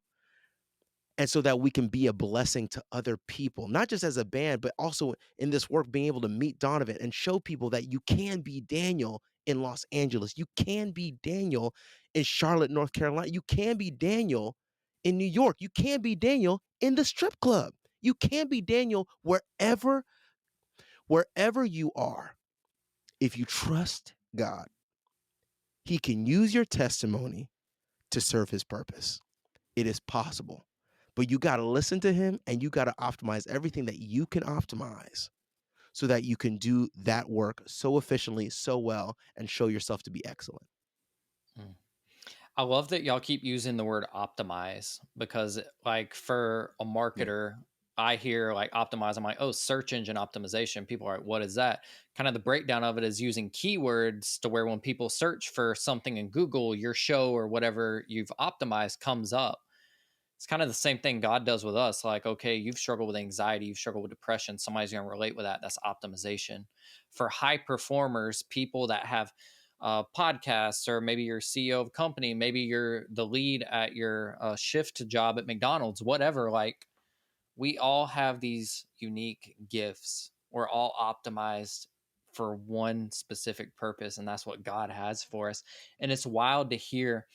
Speaker 2: And so that we can be a blessing to other people, not just as a band, but also in this work, being able to meet Donovan and show people that you can be Daniel in Los Angeles. You can be Daniel in Charlotte, North Carolina. You can be Daniel in New York. You can be Daniel in the strip club. You can be Daniel wherever you are. If you trust God, he can use your testimony to serve his purpose. It is possible. But you got to listen to him, and you got to optimize everything that you can optimize so that you can do that work so efficiently, so well, and show yourself to be excellent.
Speaker 1: I love that y'all keep using the word optimize because, like, for a marketer, I hear like optimize. I'm like, oh, search engine optimization. People are like, what is that? Kind of the breakdown of it is using keywords to where when people search for something in Google, your show or whatever you've optimized comes up. It's kind of the same thing God does with us. Like, okay, you've struggled with anxiety, you've struggled with depression. Somebody's going to relate with that. That's optimization. For high performers, people that have podcasts, or maybe you're CEO of a company, maybe you're the lead at your shift job at McDonald's, whatever. Like, we all have these unique gifts. We're all optimized for one specific purpose, and that's what God has for us. And it's wild to hear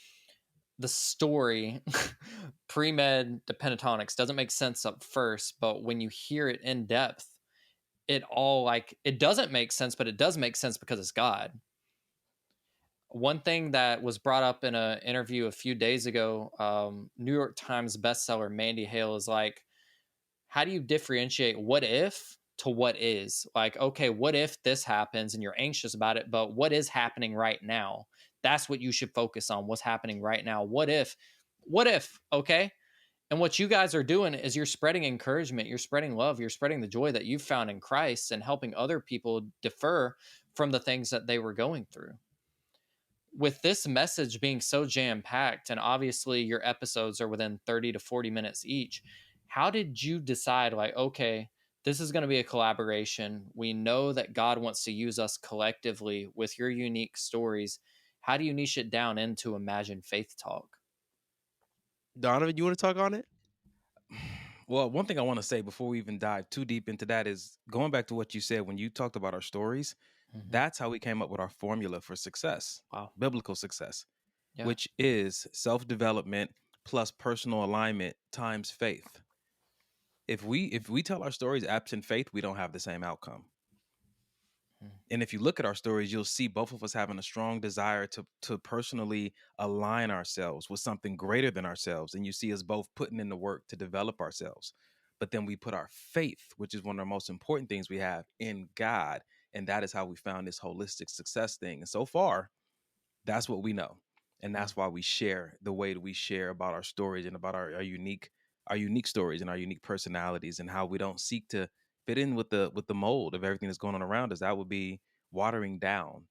Speaker 1: the story pre-med to Pentatonix doesn't make sense up first, but when you hear it in depth, it all, like, it doesn't make sense, but it does make sense because it's God. One thing that was brought up in an interview a few days ago, New York Times bestseller Mandy Hale is like, how do you differentiate what if to what is? Like, okay, what if this happens and you're anxious about it, but what is happening right now? That's what you should focus on. What's happening right now? What if, okay? And what you guys are doing is you're spreading encouragement, you're spreading love, you're spreading the joy that you've found in Christ and helping other people defer from the things that they were going through. With this message being so jam packed, and obviously your episodes are within 30 to 40 minutes each, how did you decide, like, okay, this is going to be a collaboration? We know that God wants to use us collectively with your unique stories. How do you niche it down into Imagine Faith Talk?
Speaker 2: Donovan, you want to talk on it?
Speaker 3: Well, one thing I want to say before we even dive too deep into that is going back to what you said when you talked about our stories.
Speaker 1: Mm-hmm.
Speaker 3: That's how we came up with our formula for success,
Speaker 1: Wow.
Speaker 3: biblical success,
Speaker 1: Yeah.
Speaker 3: which is self-development plus personal alignment times faith. If we tell our stories absent faith, we don't have the same outcome. And if you look at our stories, you'll see both of us having a strong desire to personally align ourselves with something greater than ourselves. And you see us both putting in the work to develop ourselves. But then we put our faith, which is one of the most important things we have, in God. And that is how we found this holistic success thing. And so far, that's what we know. And that's why we share the way that we share about our stories and about our unique stories and our unique personalities, and how we don't seek to fit in with the mold of everything that's going on around us. That would be watering down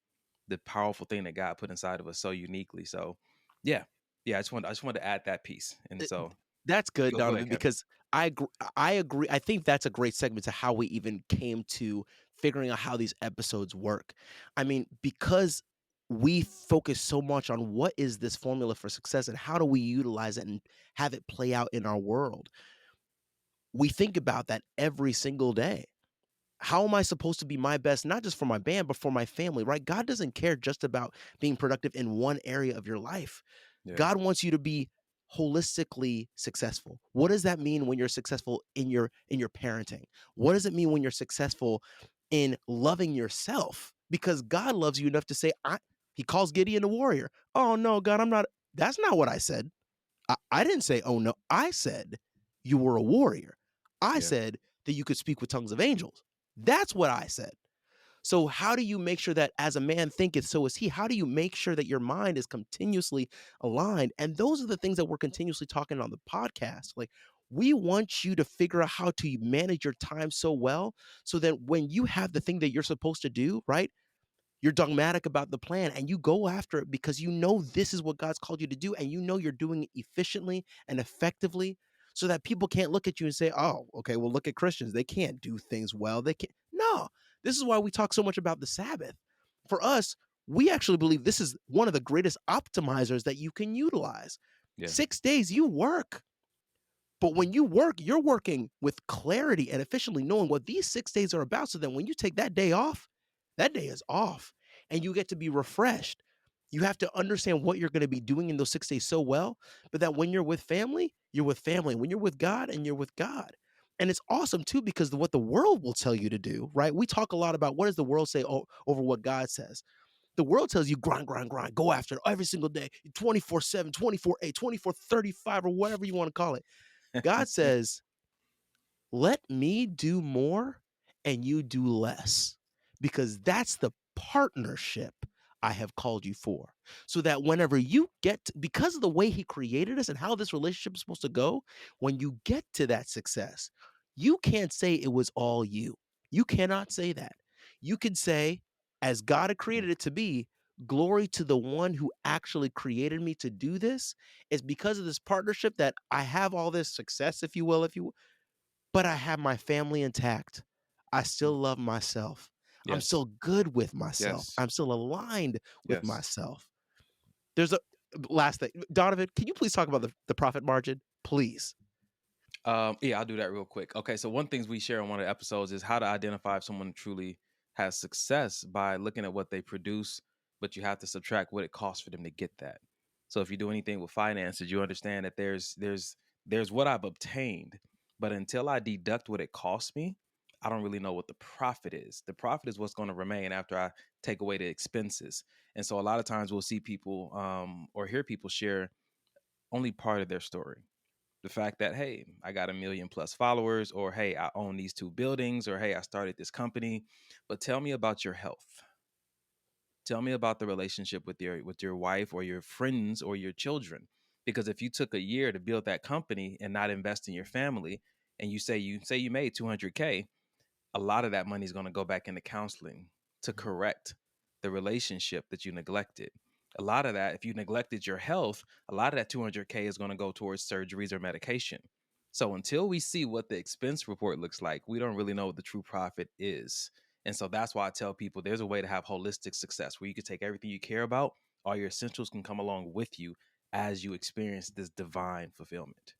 Speaker 3: the powerful thing that God put inside of us so uniquely. So yeah. Yeah, I just wanted to add that piece. And so
Speaker 2: That's good,
Speaker 3: go ahead,
Speaker 2: Donovan,
Speaker 3: Kevin.
Speaker 2: because I agree. I think that's a great segment to how we even came to figuring out how these episodes work. I mean, because we focus so much on what is this formula for success and how do we utilize it and have it play out in our world. We think about that every single day. How am I supposed to be my best, not just for my band, but for my family, right? God doesn't care just about being productive in one area of your life.
Speaker 3: Yeah.
Speaker 2: God wants you to be holistically successful. What does that mean when you're successful in your parenting? What does it mean when you're successful in loving yourself? Because God loves you enough to say, he calls Gideon a warrior. Oh no, God, I'm not. That's not what I said. I didn't say, oh no. I said you were a warrior. I
Speaker 3: Yeah.
Speaker 2: said that you could speak with tongues of angels. That's what I said. So how do you make sure that as a man thinketh, so is he? How do you make sure that your mind is continuously aligned? And those are the things that we're continuously talking on the podcast. Like, we want you to figure out how to manage your time so well so that when you have the thing that you're supposed to do, right? You're dogmatic about the plan and you go after it because you know this is what God's called you to do, and you know you're doing it efficiently and effectively, so that people can't look at you and say, oh, okay, well, look at Christians. They can't do things well. They can't. No, this is why we talk so much about the Sabbath. For us, we actually believe this is one of the greatest optimizers that you can utilize.
Speaker 3: Yeah.
Speaker 2: 6 days you work. But when you work, you're working with clarity and efficiently knowing what these 6 days are about. So then when you take that day off, that day is off and you get to be refreshed. You have to understand what you're going to be doing in those 6 days so well, but that when you're with family, you're with family. When you're with God, and you're with God. And it's awesome too, because what the world will tell you to do, right? We talk a lot about what does the world say over what God says. The world tells you grind, grind, grind, go after it every single day, 24/7, 24/8, 24/35, or whatever you want to call it. God says, let me do more and you do less, because that's the partnership I have called you for. So that whenever you because of the way he created us and how this relationship is supposed to go, when you get to that success, you can't say it was all you. You cannot say that. You can say, as God had created it to be, glory to the one who actually created me to do this. It's because of this partnership that I have all this success, if you will, but I have my family intact. I still love myself. I'm
Speaker 3: Yes.
Speaker 2: still good with myself.
Speaker 3: Yes.
Speaker 2: I'm still aligned with
Speaker 3: Yes.
Speaker 2: myself. There's a last thing. Donovan, can you please talk about the profit margin? Please.
Speaker 3: Yeah, I'll do that real quick. Okay, so one things we share on one of the episodes is how to identify if someone truly has success by looking at what they produce, but you have to subtract what it costs for them to get that. So if you do anything with finances, you understand that there's what I've obtained, but until I deduct what it costs me, I don't really know what the profit is. The profit is what's going to remain after I take away the expenses. And so a lot of times we'll see people or hear people share only part of their story, the fact that, hey, I got 1 million+ followers, or hey, I own these 2 buildings, or hey, I started this company. But tell me about your health. Tell me about the relationship with your wife or your friends or your children. Because if you took a year to build that company and not invest in your family, and you made 200K, a lot of that money is going to go back into counseling to correct the relationship that you neglected. A lot of that, if you neglected your health, a lot of that 200K is going to go towards surgeries or medication. So until we see what the expense report looks like, we don't really know what the true profit is. And so that's why I tell people there's a way to have holistic success where you can take everything you care about, all your essentials can come along with you as you experience this divine fulfillment.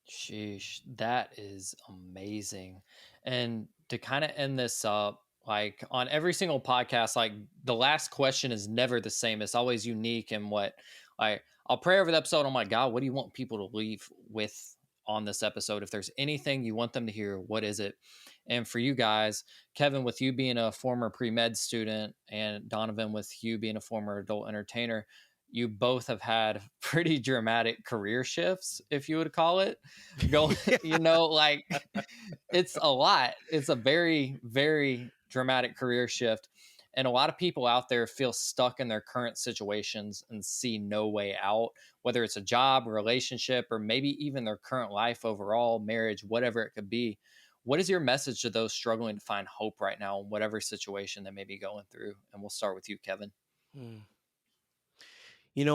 Speaker 1: Sheesh, that is amazing. And to kind of end this up, like on every single podcast, like the last question is never the same. It's always unique. And what, like, I'll pray over the episode. Oh my God, what do you want people to leave with on this episode? If there's anything you want them to hear, what is it? And for you guys, Kevin, with you being a former pre med student, and Donovan, with you being a former adult entertainer, you both have had pretty dramatic career shifts, if you would call it. Go, like it's a lot. It's a very, very dramatic career shift. And a lot of people out there feel stuck in their current situations and see no way out, whether it's a job, a relationship, or maybe even their current life overall, marriage, whatever it could be. What is your message to those struggling to find hope right now in whatever situation they may be going through? And we'll start with you, Kevin.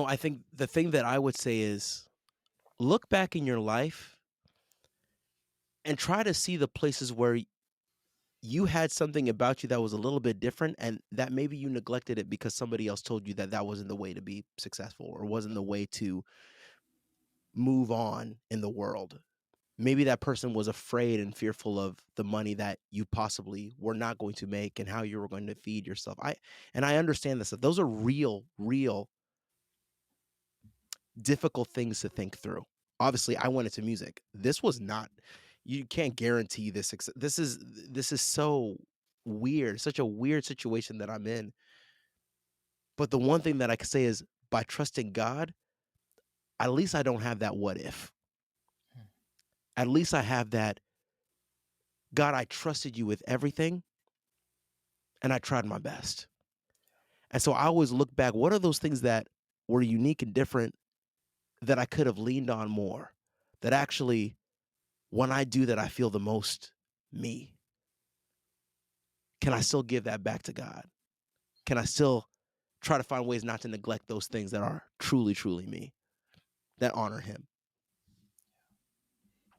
Speaker 2: I think the thing that I would say is look back in your life and try to see the places where you had something about you that was a little bit different, and that maybe you neglected it because somebody else told you that that wasn't the way to be successful or wasn't the way to move on in the world. Maybe that person was afraid and fearful of the money that you possibly were not going to make and how you were going to feed yourself. I understand this. Those are real difficult things to think through. Obviously, I went into music. This was not. You can't guarantee this. This is so weird. Such a weird situation that I'm in. But the one thing that I can say is by trusting God, at least I don't have that what if. At least I have that, God, I trusted you with everything and I tried my best. And so I always look back, what are those things that were unique and different that I could have leaned on more? That actually, when I do that, I feel the most me. Can I still give that back to God? Can I still try to find ways not to neglect those things that are truly, truly me, that honor Him?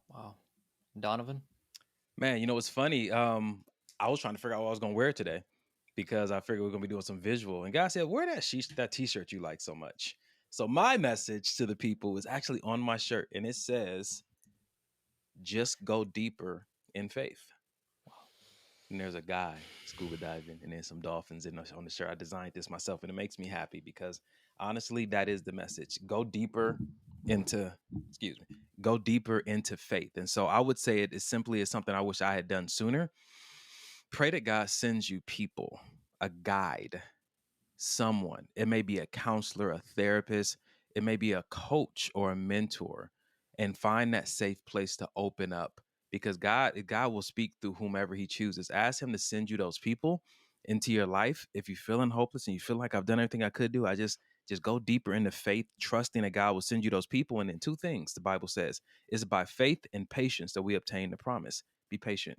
Speaker 1: Wow. Donovan?
Speaker 3: Man, it's funny. I was trying to figure out what I was gonna wear today because I figured we are gonna be doing some visual. And God said, "Wear that T-shirt you like so much." So my message to the people is actually on my shirt, and it says, "Just go deeper in faith." And there's a guy scuba diving, and then some dolphins on the shirt. I designed this myself, and it makes me happy because honestly, that is the message. Go deeper into, go deeper into faith. And so I would say it as simply as something I wish I had done sooner. Pray that God sends you people, a guide, someone. It may be a counselor, a therapist, it may be a coach or a mentor, and find that safe place to open up because God will speak through whomever he chooses. Ask him to send you those people into your life. If you're feeling hopeless and you feel like I've done everything I could do, I just go deeper into faith, trusting that God will send you those people. And then two things the Bible says is by faith and patience that we obtain the promise. Be patient.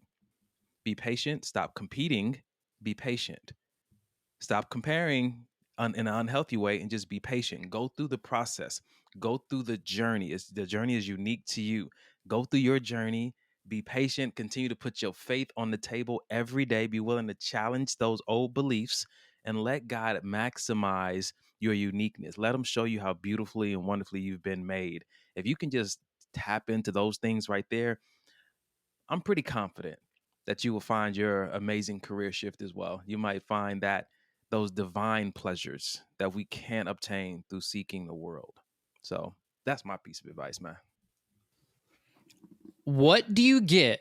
Speaker 3: Be patient. Stop competing. Be patient. Stop comparing in an unhealthy way, and just be patient. Go through the process. Go through the journey. The journey is unique to you. Go through your journey. Be patient. Continue to put your faith on the table every day. Be willing to challenge those old beliefs and let God maximize your uniqueness. Let him show you how beautifully and wonderfully you've been made. If you can just tap into those things right there, I'm pretty confident that you will find your amazing career shift as well. You might find that those divine pleasures that we can't obtain through seeking the world. So that's my piece of advice, man.
Speaker 1: What do you get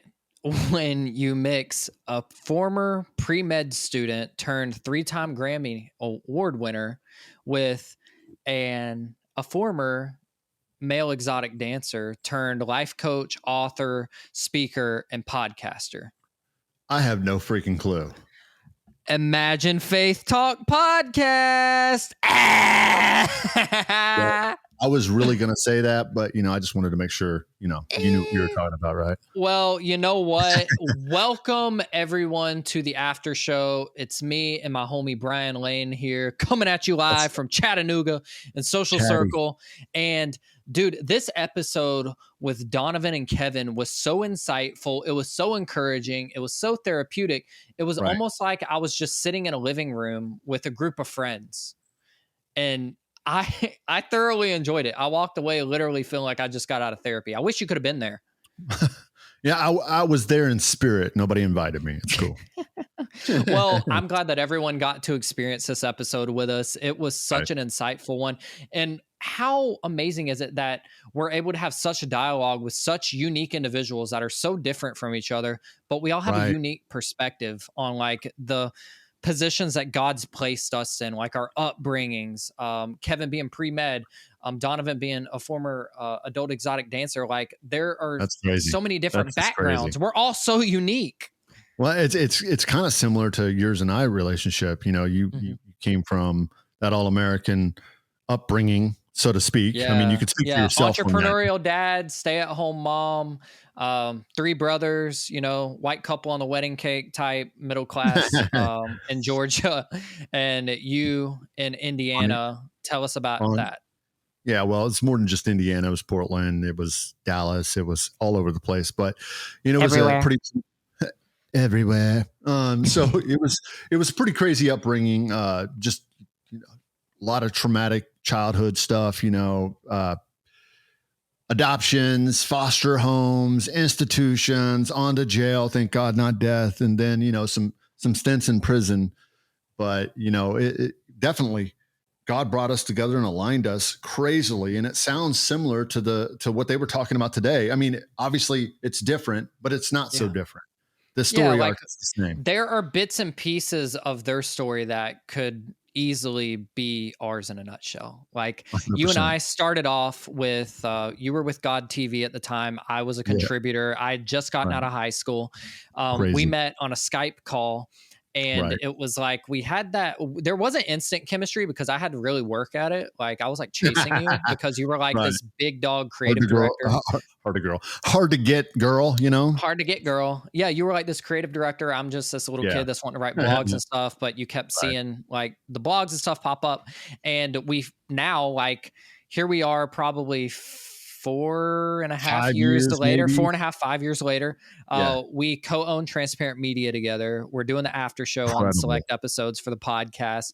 Speaker 1: when you mix a former pre-med student turned 3-time Grammy award winner with a former male exotic dancer turned life coach, author, speaker, and podcaster?
Speaker 4: I have no freaking clue.
Speaker 1: Imagine Faith Talk podcast.
Speaker 4: Yeah, I was really going to say that, but I just wanted to make sure, you knew what you were talking about, right?
Speaker 1: Well, you know what? Welcome everyone to the after show. It's me and my homie Brian Lane here coming at you live from Chattanooga and Social Circle. And dude, this episode with Donovan and Kevin was so insightful. It was so encouraging. It was so therapeutic. It was almost like I was just sitting in a living room with a group of friends. And I thoroughly enjoyed it. I walked away literally feeling like I just got out of therapy. I wish you could have been there.
Speaker 4: Yeah, I was there in spirit. Nobody invited me. It's cool.
Speaker 1: Well, I'm glad that everyone got to experience this episode with us. It was such an insightful one. And how amazing is it that we're able to have such a dialogue with such unique individuals that are so different from each other, but we all have a unique perspective on like the positions that God's placed us in, like our upbringings. Kevin being pre-med, Donovan being a former adult exotic dancer. Like there are so many different backgrounds. We're all so unique.
Speaker 4: Well, it's kind of similar to yours and I relationship. You came from that all-American upbringing, so to speak.
Speaker 1: Yeah.
Speaker 4: I mean, you could speak for yourself.
Speaker 1: Entrepreneurial dad, stay-at-home mom, 3 brothers, white couple on the wedding cake type, middle class in Georgia, and you in Indiana. Tell us about that.
Speaker 4: Yeah, well, it's more than just Indiana. It was Portland. It was Dallas. It was all over the place. But it was a pretty everywhere. So it was a pretty crazy upbringing. Just a lot of traumatic childhood stuff. Adoptions, foster homes, institutions, on to jail. Thank God, not death. And then some stints in prison. But it definitely. God brought us together and aligned us crazily. And it sounds similar to what they were talking about today. I mean, obviously it's different, but it's not so different. The story arc is the same.
Speaker 1: There are bits and pieces of their story that could easily be ours in a nutshell. Like 100%. You and I started off with, you were with God TV at the time. I was a contributor. I had just gotten out of high school. We met on a Skype call. And it was like we had that. There wasn't instant chemistry because I had to really work at it. Like I was like chasing you because you were like this big dog creative director.
Speaker 4: Hard to get girl.
Speaker 1: Hard to get girl. Yeah, you were like this creative director. I'm just this little kid that's wanting to write blogs and stuff. But you kept seeing like the blogs and stuff pop up, and we've now like here we are probably 4.5 years later, maybe. 4.5, 5 years later, we co-own Transparent Media together. We're doing the after show on select episodes for the podcast.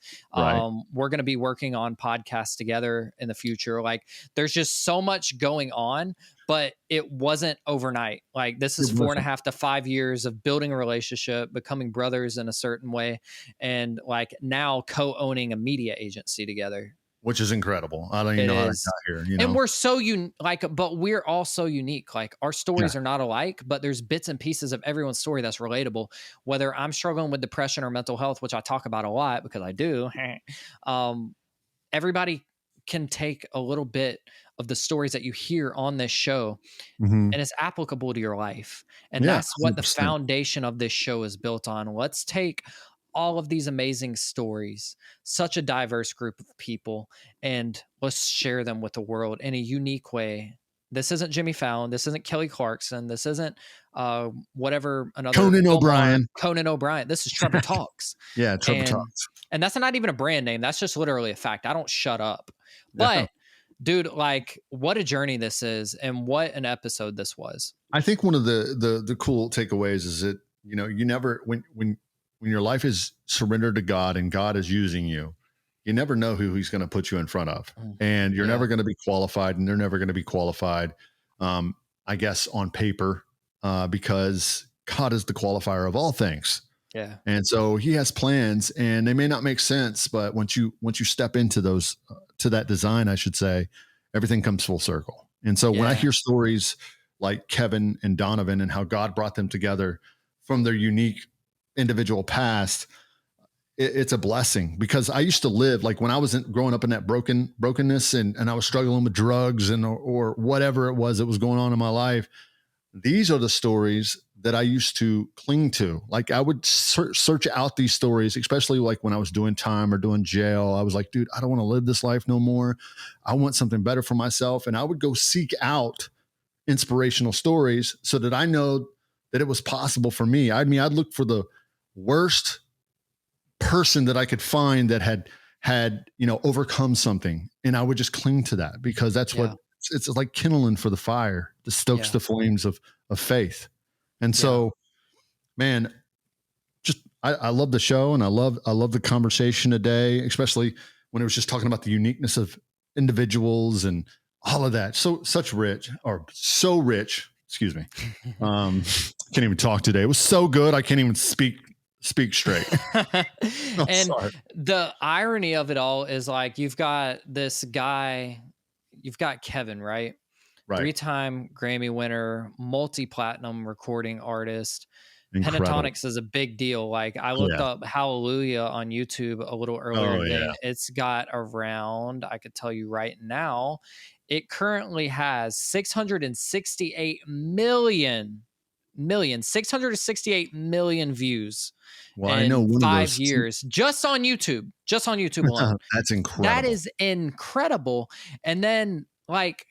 Speaker 1: We're going to be working on podcasts together in the future. Like there's just so much going on, but it wasn't overnight. Like this is 4.5 to 5 years of building a relationship, becoming brothers in a certain way. And like now co-owning a media agency together.
Speaker 4: Which is incredible. I don't even know how I got here.
Speaker 1: And we're so but we're all so unique. Like our stories are not alike, but there's bits and pieces of everyone's story that's relatable. Whether I'm struggling with depression or mental health, which I talk about a lot because I do, everybody can take a little bit of the stories that you hear on this show and it's applicable to your life. And that's what 100%. The foundation of this show is built on. Let's take all of these amazing stories, such a diverse group of people, and let's share them with the world in a unique way This isn't Jimmy Fallon. This isn't Kelly Clarkson. This isn't whatever another
Speaker 4: Conan O'Brien.
Speaker 1: Conan O'Brien. This is Trevor Talks.
Speaker 4: Yeah, Trevor
Speaker 1: and
Speaker 4: Talks.
Speaker 1: and that's not even a brand name. That's just literally a fact. I don't shut up.
Speaker 4: Yeah.
Speaker 1: But dude, like, what a journey this is, and what an episode this was.
Speaker 4: I think one of the cool takeaways is that, you know, you never, when your life is surrendered to God and God is using you, you never know who he's going to put you in front of, and you're never going to be qualified, and they're never going to be qualified, I guess, on paper, because God is the qualifier of all things.
Speaker 1: Yeah.
Speaker 4: And so he has plans, and they may not make sense, but once you step into those, to that design, I should say, everything comes full circle. And so when I hear stories like Kevin and Donovan and how God brought them together from their unique individual past, it's a blessing, because I used to live, like, when I was growing up in that brokenness and I was struggling with drugs or whatever it was that was going on in my life. These are the stories that I used to cling to. Like, I would search out these stories, especially like when I was doing time or doing jail. I was like, dude, I don't want to live this life no more. I want something better for myself. And I would go seek out inspirational stories so that I know that it was possible for me. I mean, I'd look for the worst person that I could find that had, you know, overcome something. And I would just cling to that, because that's what it's like, kindling for the fire that stokes the flames of faith. And so, man, just, I love the show, and I love the conversation today, especially when it was just talking about the uniqueness of individuals and all of that. So rich. Excuse me. Can't even talk today. It was so good. I can't even speak straight.
Speaker 1: And sorry. The irony of it all is, like, you've got this guy, you've got Kevin, right? 3-time Grammy winner, multi-platinum recording artist.
Speaker 4: Incredible.
Speaker 1: Pentatonix is a big deal. Like, I looked up Hallelujah on YouTube a little earlier today. It's got around, I could tell you right now, it currently has 668 million views.
Speaker 4: Well, I know one
Speaker 1: 5
Speaker 4: of those
Speaker 1: years just on YouTube alone.
Speaker 4: That's incredible.
Speaker 1: That is incredible. And then, like,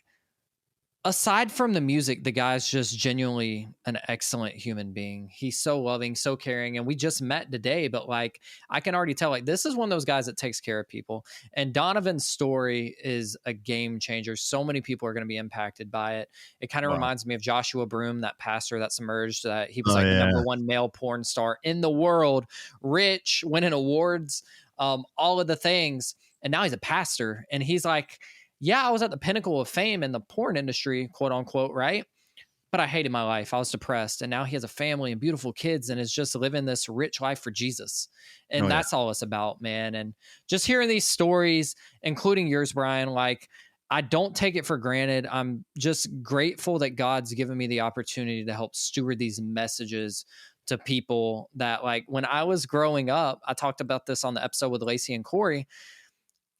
Speaker 1: aside from the music, the guy's just genuinely an excellent human being. He's so loving, so caring. And we just met today, but, like, I can already tell, like, this is one of those guys that takes care of people. And Donovan's story is a game changer. So many people are going to be impacted by it. It kind of reminds me of Joshua Broome, that pastor that submerged, that he was the number one male porn star in the world, rich, winning awards, all of the things. And now he's a pastor, and he's like, yeah, I was at the pinnacle of fame in the porn industry, quote unquote, right? But I hated my life. I was depressed. And now he has a family and beautiful kids and is just living this rich life for Jesus. And that's all it's about, man. And just hearing these stories, including yours, Brian, like, I don't take it for granted. I'm just grateful that God's given me the opportunity to help steward these messages to people that, like, when I was growing up, I talked about this on the episode with Lacey and Corey,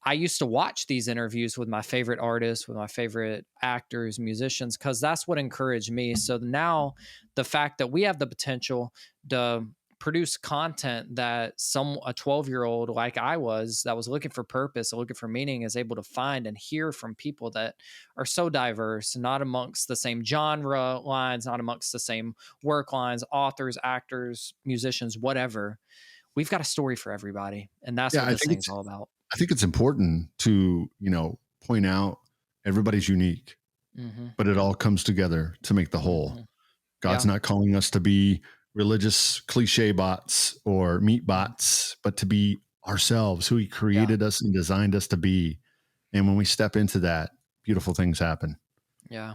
Speaker 1: I used to watch these interviews with my favorite artists, with my favorite actors, musicians, because that's what encouraged me. So now the fact that we have the potential to produce content that a 12-year-old like I was, that was looking for purpose, looking for meaning, is able to find and hear from people that are so diverse, not amongst the same genre lines, not amongst the same work lines, authors, actors, musicians, whatever. We've got a story for everybody. And that's what this thing's all about.
Speaker 4: I think it's important to, you know, point out everybody's unique, but it all comes together to make the whole. God's not calling us to be religious cliche bots or meat bots, but to be ourselves, who he created us and designed us to be. And when we step into that, beautiful things happen.
Speaker 1: Yeah.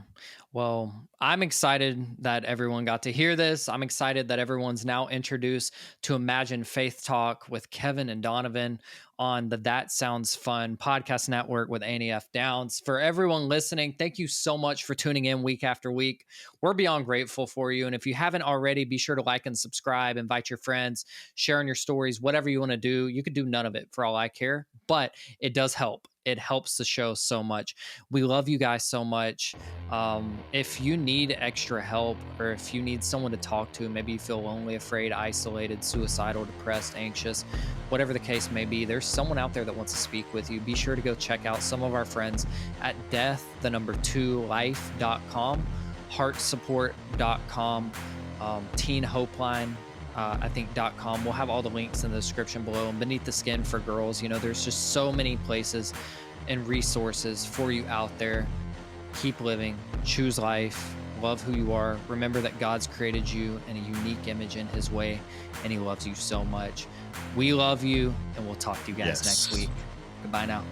Speaker 1: Well, I'm excited that everyone got to hear this. I'm excited that everyone's now introduced to Imagine Faith Talk with Kevin and Donovan on the That Sounds Fun podcast network with ANEF Downs. For everyone listening, thank you so much for tuning in week after week. We're beyond grateful for you. And if you haven't already, be sure to like and subscribe, invite your friends, sharing your stories, whatever you want to do. You could do none of it for all I care, but it does help. It helps the show so much. We love you guys so much. If you need extra help, or if you need someone to talk to, maybe you feel lonely, afraid, isolated, suicidal, depressed, anxious, whatever the case may be, there's someone out there that wants to speak with you. Be sure to go check out some of our friends at death2life.com, heartsupport.com, Teen Hopeline, I think .com. We'll have all the links in the description below, and Beneath the Skin for girls. You know, there's just so many places and resources for you out there. Keep living, choose life, love who you are. Remember that God's created you in a unique image in his way, and he loves you so much. We love you, and we'll talk to you guys next week. Goodbye now.